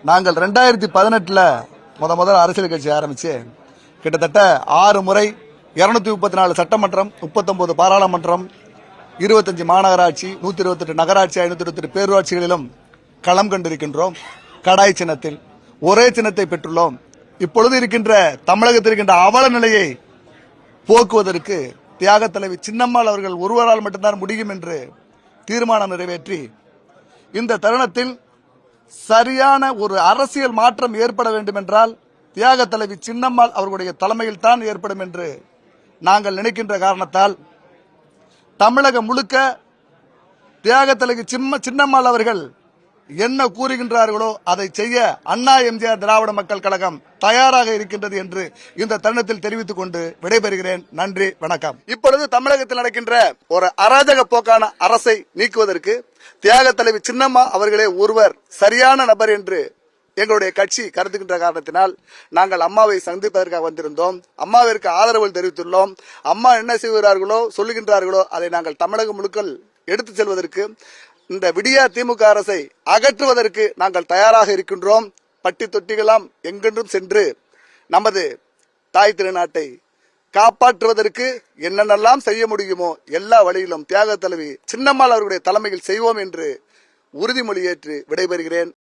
நாங்கள் 2018 முதல் அரசியல் கட்சி ஆரம்பிச்சு கிட்டத்தட்ட 6 முறை 234 சட்டமன்றம், 39 பாராளுமன்றம், 25 மாநகராட்சி, 128 நகராட்சி, 528 பேரூராட்சிகளிலும் களம் கண்டிருக்கின்றோம். கடாய் சின்னத்தில் ஒரே சின்னத்தை பெற்றுள்ளோம். இப்பொழுது இருக்கின்ற தமிழகத்தில் இருக்கின்ற அவல நிலையை போக்குவதற்கு தியாக தலைவி சின்னம்மாள் அவர்கள் ஒருவரால் மட்டும்தான் முடியும் என்று தீர்மானம் நிறைவேற்றி இந்த தருணத்தில் சரியான ஒரு அரசியல் மாற்றம் ஏற்பட வேண்டும் என்றால் தியாக தலைவி சின்னம்மாள் அவர்களுடைய தலைமையில் தான் ஏற்படும் என்று நாங்கள் நினைக்கின்ற காரணத்தால் தமிழகம் முழுக்க தியாக தலைவி சின்னம்மாள் அவர்கள் என்ன கூறுகின்றார்களோ அதை செய்ய அண்ணா எம்ஜிஆர் திராவிட மக்கள் கழகம் தயாராக இருக்கின்றது என்று இந்த தருணத்தில் தெரிவித்துக் கொண்டு விடைபெறுகிறேன். நன்றி, வணக்கம். இப்பொழுது தமிழகத்தில் நடக்கின்ற ஒரு அராஜக போக்கான அரசை நீக்குவதற்கு தியாக தலைவி சின்னம்மா அவர்களே ஒருவர் சரியான நபர் என்று எங்களுடைய கட்சி கருதுகின்ற காரணத்தினால் நாங்கள் அம்மாவை சந்திப்பதற்காக வந்திருந்தோம். அம்மாவிற்கு ஆதரவு தெரிவித்துள்ளோம். அம்மா என்ன செய்கிறார்களோ சொல்லுகின்றார்களோ அதை நாங்கள் தமிழகம் முழுக்க எடுத்து செல்வதற்கு, இந்த விடியா திமுக அரசை அகற்றுவதற்கு நாங்கள் தயாராக இருக்கின்றோம். பட்டி தொட்டிகளாம் எங்கென்றும் சென்று நமது தாய் திருநாட்டை காப்பாற்றுவதற்கு என்னென்னலாம் செய்ய முடியுமோ எல்லா வழியிலும் தியாக தலைவி சின்னம்மாள் அவர்களுடைய தலைமையில் செய்வோம் என்று உறுதிமொழி ஏற்று விடைபெறுகிறேன்.